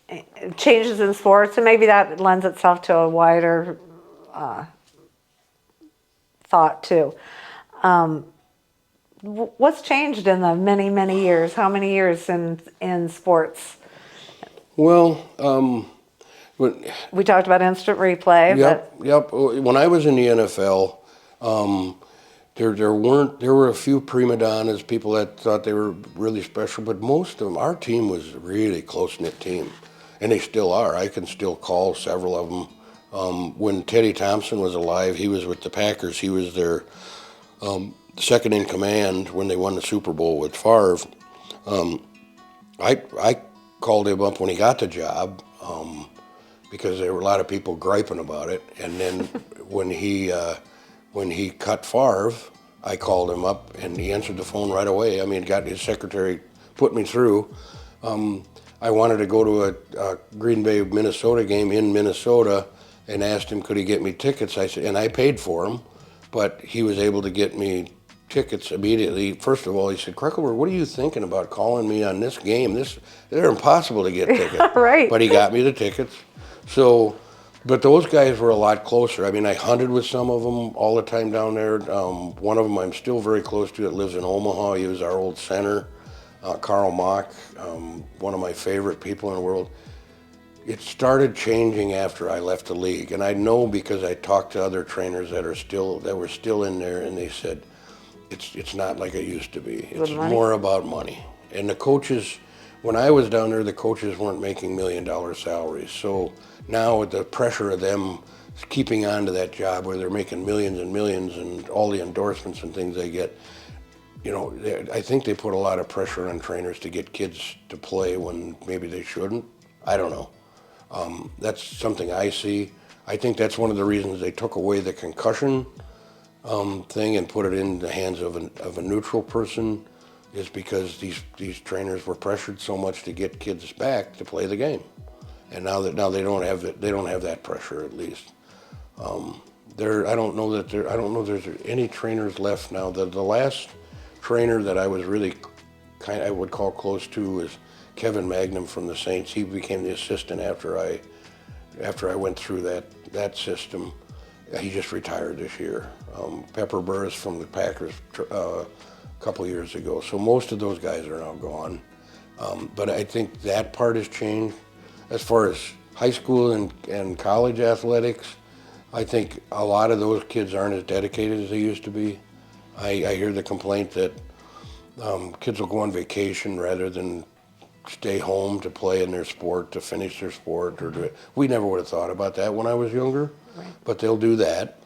changes in sports, and maybe that lends itself to a wider thought too. What's changed in the many, many years? How many years in sports? well, We talked about instant replay, yep. When I was in the NFL, there were a few prima donnas, people that thought they were really special, but most of them, our team was a really close-knit team, and they still are. I can still call several of them. When Teddy Thompson was alive, he was with the Packers. He was their second in command when they won the Super Bowl with Favre. I called him up when he got the job because there were a lot of people griping about it, and then when he cut Favre, I called him up and he answered the phone right away. I mean, got his secretary put me through. I wanted to go to a Green Bay, Minnesota game in Minnesota and asked him could he get me tickets. I said, and I paid for them, but he was able to get me tickets immediately. First of all, he said, Krekelberg, what are you thinking about calling me on this game? They're impossible to get tickets. Right. But he got me the tickets. So, but those guys were a lot closer. I mean, I hunted with some of them all the time down there. One of them I'm still very close to that lives in Omaha. He was our old center, Carl Mock, one of my favorite people in the world. It started changing after I left the league, and I know because I talked to other trainers that were still in there, and they said it's not like it used to be. It's more about money. And the coaches, when I was down there, the coaches weren't making $1 million salaries. So now with the pressure of them keeping on to that job where they're making millions and millions and all the endorsements and things they get, I think they put a lot of pressure on trainers to get kids to play when maybe they shouldn't. I don't know. That's something I see. I think that's one of the reasons they took away the concussion thing and put it in the hands of a neutral person, is because these trainers were pressured so much to get kids back to play the game, and now they don't have that pressure, at least. I don't know there's any trainers left now. The last trainer that I was really I would call close to is Kevin Magnum from the Saints. He became the assistant after I went through that system. He just retired this year. Pepper Burris from the Packers a couple years ago. So most of those guys are now gone. But I think that part has changed. As far as high school and college athletics, I think a lot of those kids aren't as dedicated as they used to be. I hear the complaint that kids will go on vacation rather than stay home to play in their sport, to finish their sport. We never would have thought about that when I was younger, right. But they'll do that.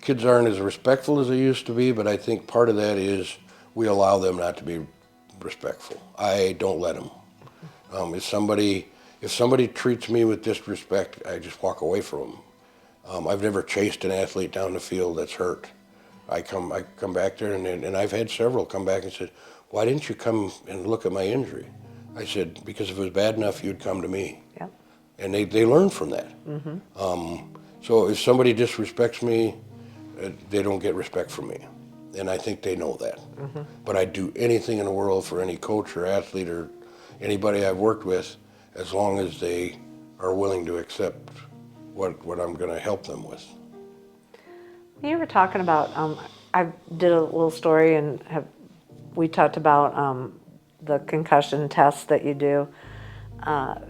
Kids aren't as respectful as they used to be, but I think part of that is we allow them not to be respectful. I don't let them. If somebody treats me with disrespect, I just walk away from them. I've never chased an athlete down the field that's hurt. I come back there, and I've had several come back and said, "Why didn't you come and look at my injury?" I said, "Because if it was bad enough, you'd come to me." Yep. And they learn from that. Mm-hmm. So if somebody disrespects me, they don't get respect from me. And I think they know that. Mm-hmm. But I'd do anything in the world for any coach or athlete or anybody I've worked with, as long as they are willing to accept what I'm going to help them with. You were talking about, I did a little story and we talked about the concussion tests that you do.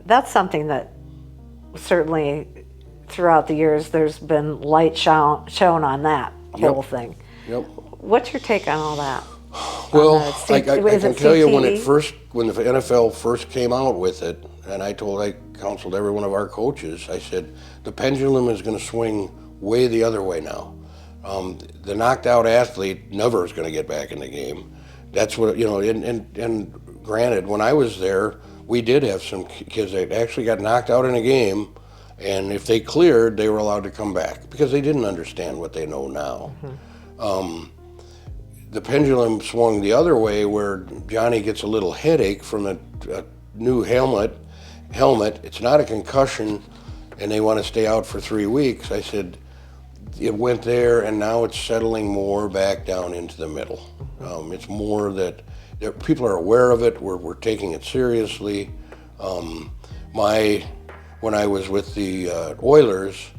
That's something that certainly throughout the years there's been light shown on that whole thing. Yep. What's your take on all that? Well, I can tell you when the NFL first came out with it, and I counseled every one of our coaches, I said, the pendulum is going to swing way the other way now. The knocked out athlete never is going to get back in the game. That's what, and granted, when I was there, we did have some kids that actually got knocked out in a game, and if they cleared, they were allowed to come back because they didn't understand what they know now. Mm-hmm. The pendulum swung the other way where Johnny gets a little headache from a new helmet. It's not a concussion, and they want to stay out for 3 weeks. I said, it went there, and now it's settling more back down into the middle. It's more that people are aware of it. We're taking it seriously. When I was with the Oilers,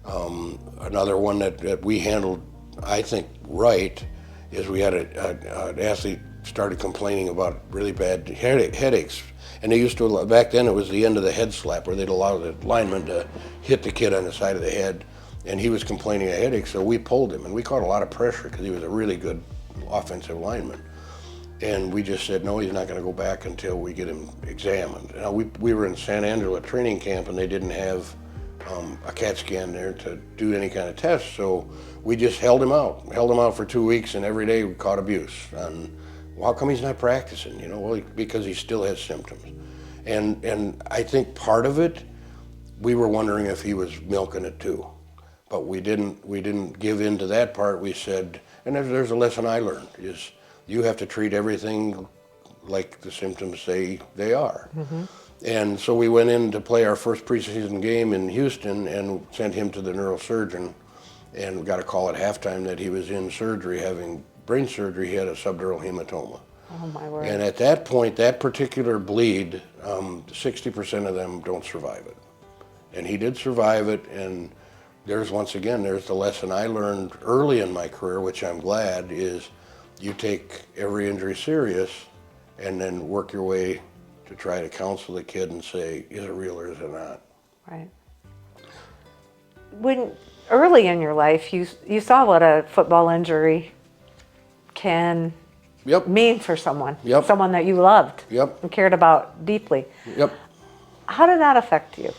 another one that we handled, I think, right, is we had an athlete started complaining about really bad headaches. And they used to, back then it was the end of the head slap where they'd allow the lineman to hit the kid on the side of the head. And he was complaining of headaches, so we pulled him. And we caught a lot of pressure because he was a really good offensive lineman. And we just said, no, he's not going to go back until we get him examined. Now, we were in San Angelo at training camp, and they didn't have a CAT scan there to do any kind of test. So we just held him out for 2 weeks, and every day we caught abuse. And well, how come he's not practicing? Well, because he still has symptoms. And I think part of it, we were wondering if he was milking it too. But we didn't give in to that part. We said, and there's a lesson I learned, is you have to treat everything like the symptoms say they are. Mm-hmm. And so we went in to play our first preseason game in Houston and sent him to the neurosurgeon, and we got a call at halftime that he was in surgery, having brain surgery. He had a subdural hematoma. Oh my word. And at that point, that particular bleed, 60% of them don't survive it. And he did survive it, and there's the lesson I learned early in my career, which I'm glad, is you take every injury serious and then work your way to try to counsel the kid and say, is it real or is it not? Right. When early in your life, you saw what a football injury can mean for someone, someone that you loved and cared about deeply. Yep. How did that affect you?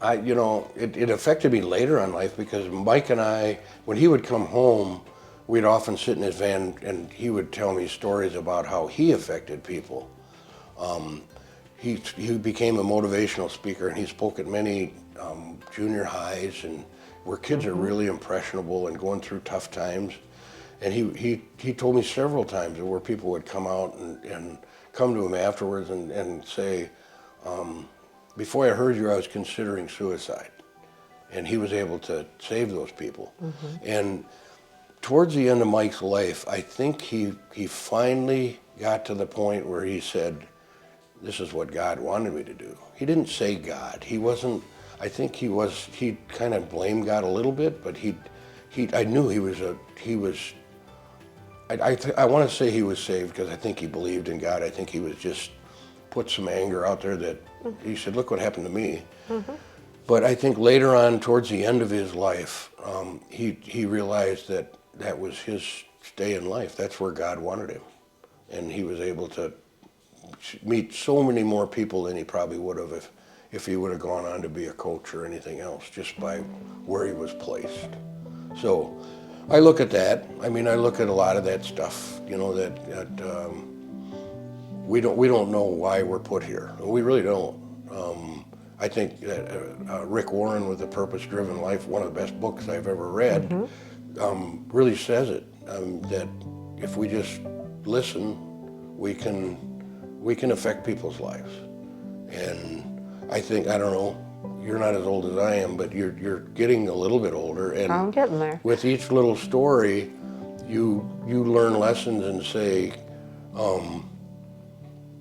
It affected me later in life because Mike and I, when he would come home, we'd often sit in his van and he would tell me stories about how he affected people. He became a motivational speaker, and he spoke at many junior highs and where kids are really impressionable and going through tough times. And he told me several times where people would come out and come to him afterwards and say, before I heard you, I was considering suicide. And he was able to save those people. And towards the end of Mike's life, I think he finally got to the point where he said, this is what God wanted me to do. He didn't say God. He wasn't, I think he kind of blamed God a little bit, but I knew he was, I want to say he was saved because I think he believed in God. I think he was just put some anger out there that he said, look what happened to me. But I think later on, towards the end of his life, he realized that that was his stay in life. That's where God wanted him. And he was able to meet so many more people than he probably would have if he would have gone on to be a coach or anything else, just by where he was placed. So I look at that. I mean, I look at a lot of that stuff, you know, that we don't know why we're put here. We really don't. I think that Rick Warren with The Purpose-Driven Life, one of the best books I've ever read, really says it, that if we just listen, we can affect people's lives. And I think, I don't know, you're not as old as I am, but you're getting a little bit older. And I'm getting there. with each little story, you learn lessons and say,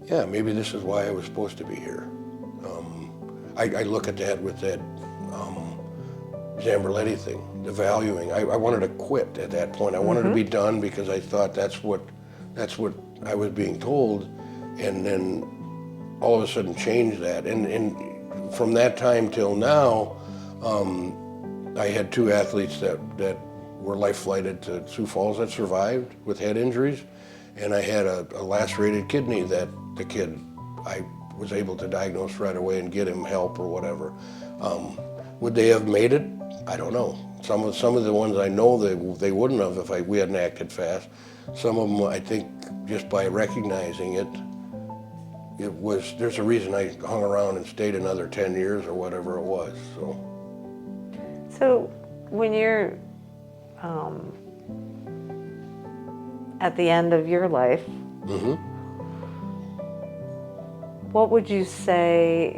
yeah, maybe this is why I was supposed to be here. I look at that with that Zamberletti thing, the valuing. I wanted to quit at that point. I wanted to be done because I thought that's what I was being told, and then all of a sudden changed that. And from that time till now, I had two athletes that were life flighted to Sioux Falls that survived with head injuries, and I had a lacerated kidney that the kid I was able to diagnose right away and get him help or whatever. Would they have made it? I don't know. Some of the ones I know they wouldn't have if we hadn't acted fast. Some of them, I think, just by recognizing it, there's a reason I hung around and stayed another 10 years or whatever it was. So when you're at the end of your life, what would you say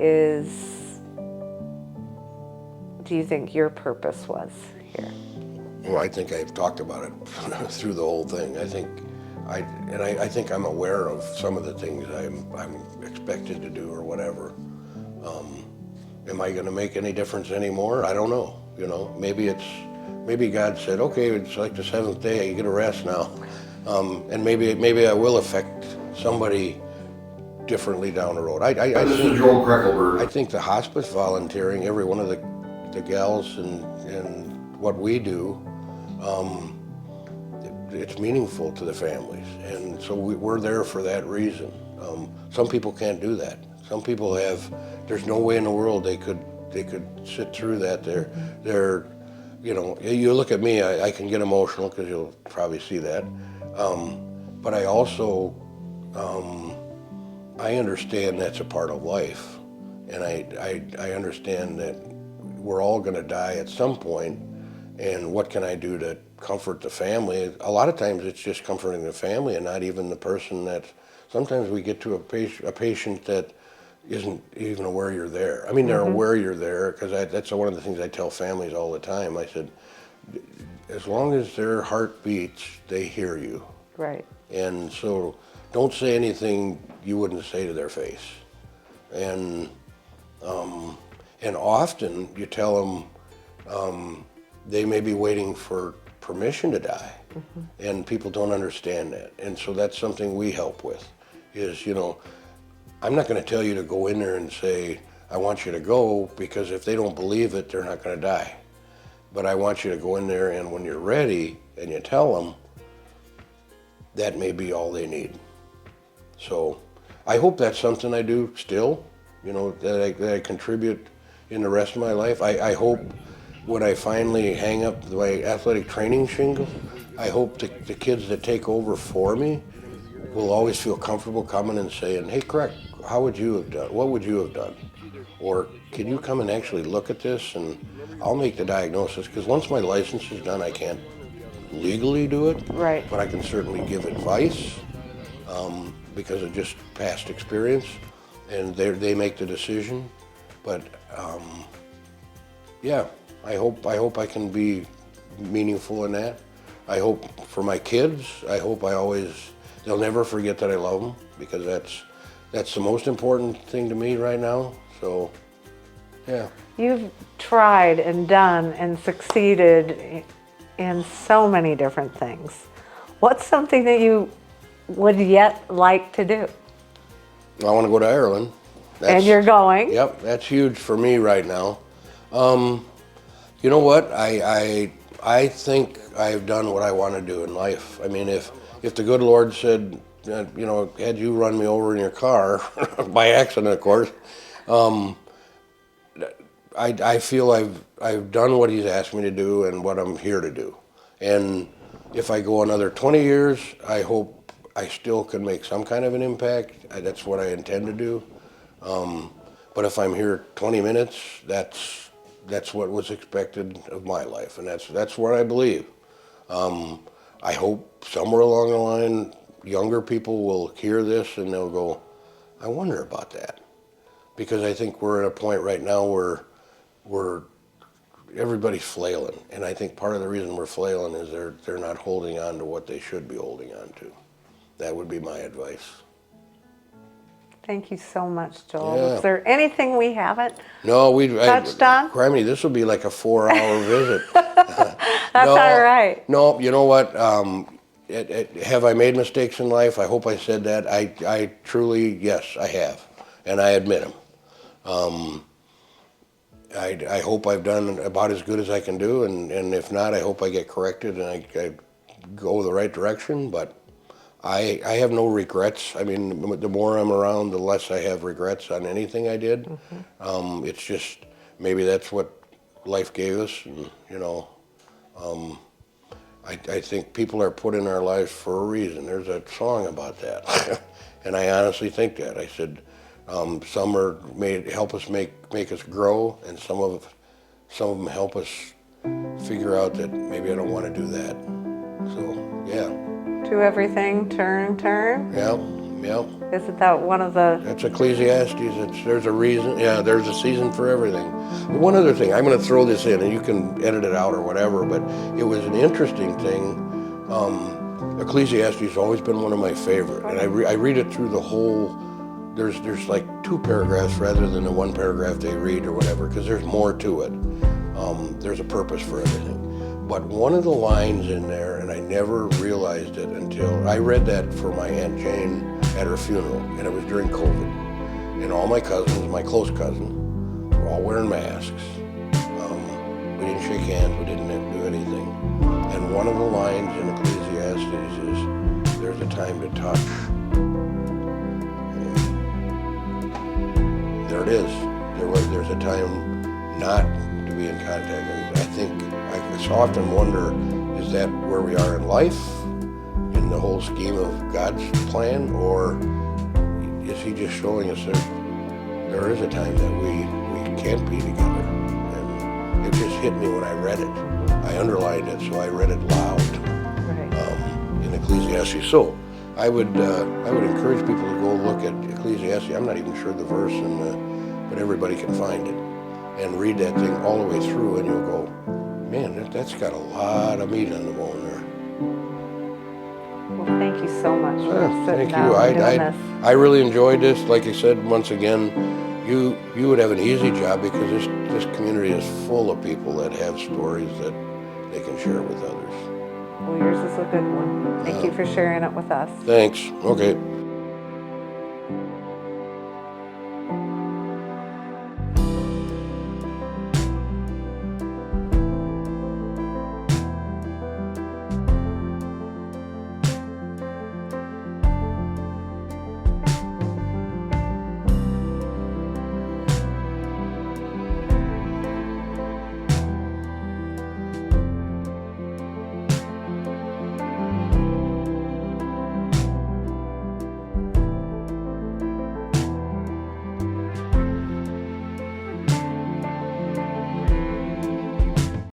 do you think your purpose was here? Well, I think I've talked about it through the whole thing. I think I'm aware of some of the things I'm expected to do or whatever. Am I going to make any difference anymore? I don't know. You know, maybe God said, okay, it's like the seventh day, you get a rest now, and maybe I will affect somebody differently down the road. This is Joel Krekelberg. I think the hospice volunteering, every one of the gals and what we do, it's meaningful to the families, and so we're there for that reason. Some people can't do that. Some people there's no way in the world they could sit through that. They're you know, you look at me, I can get emotional because you'll probably see that, but I also I understand that's a part of life, and I understand that we're all going to die at some point, and what can I do to comfort the family? A lot of times it's just comforting the family and not even the person that, sometimes we get to a patient that isn't even aware you're there. I mean, they're aware you're there, because that's one of the things I tell families all the time. I said, as long as their heart beats, they hear you. Right. And so don't say anything you wouldn't say to their face. And often you tell them they may be waiting for permission to die, and people don't understand that. And so that's something we help with, is, you know, I'm not going to tell you to go in there and say, I want you to go, because if they don't believe it, they're not going to die. But I want you to go in there, and when you're ready and you tell them, that may be all they need. So I hope that's something I do still, you know, that I contribute in the rest of my life. I hope when I finally hang up my athletic training shingle, I hope the kids that take over for me will always feel comfortable coming and saying, hey, Krek, how would you have done? What would you have done? Or can you come and actually look at this, and I'll make the diagnosis, because once my license is done, I can't legally do it. Right. But I can certainly give advice, because of just past experience, and they make the decision. But yeah, I hope I can be meaningful in that. I hope for my kids, they'll never forget that I love them, because that's the most important thing to me right now. So, yeah. You've tried and done and succeeded in so many different things. What's something that you would yet like to do? I want to go to Ireland. And you're going? Yep, that's huge for me right now. You know what? I think I've done what I want to do in life. I mean, if the good Lord said, you know, had you run me over in your car, by accident, of course, I feel I've done what He's asked me to do and what I'm here to do. And if I go another 20 years, I hope I still can make some kind of an impact. That's what I intend to do. But if I'm here 20 minutes, that's what was expected of my life, and that's what I believe. I hope somewhere along the line, younger people will hear this and they'll go, I wonder about that. Because I think we're at a point right now where everybody's flailing, and I think part of the reason we're flailing is they're not holding on to what they should be holding on to. That would be my advice. Thank you so much, Joel. Yeah. Is there anything we haven't No, touched on? Criminy, this will be like a 4-hour visit. That's No, all right. No, you know what? Have I made mistakes in life? I hope I said that. I truly, yes, I have, and I admit them. I hope I've done about as good as I can do, and if not, I hope I get corrected and I go the right direction. But I have no regrets. I mean, the more I'm around, the less I have regrets on anything I did. Mm-hmm. It's just maybe that's what life gave us, and, you know. I think people are put in our lives for a reason. There's a song about that, and I honestly think that. I said some are help us make us grow, and some of them help us figure out that maybe I don't want to do that. So yeah. Do everything, turn. Yep. Isn't that one of the... That's Ecclesiastes. There's a reason. Yeah, there's a season for everything. One other thing, I'm going to throw this in, and you can edit it out or whatever, but it was an interesting thing. Ecclesiastes has always been one of my favorite, and I read it through the whole. There's like 2 paragraphs rather than the 1 paragraph they read or whatever, because there's more to it. There's a purpose for everything. But one of the lines in there, and I never realized it until I read that for my Aunt Jane at her funeral, and it was during COVID. And all my cousins, my close cousin, were all wearing masks. We didn't shake hands, we didn't do anything. And one of the lines in Ecclesiastes is, there's a time to touch. And there it is. There's a time not to be in contact. And I think, I so often wonder, is that where we are in life, in the whole scheme of God's plan, or is He just showing us that there is a time that we can't be together? And it just hit me when I read it. I underlined it, so I read it loud in Ecclesiastes. So I would encourage people to go look at Ecclesiastes. I'm not even sure the verse, but everybody can find it, and read that thing all the way through, and you'll go, man, that's got a lot of meat on the bone there. Well, thank you so much for sitting thank down you. and doing this. I really enjoyed this. Like I said, once again, you would have an easy job, because this community is full of people that have stories that they can share with others. Well, yours is a good one. Thank you for sharing it with us. Thanks. Okay.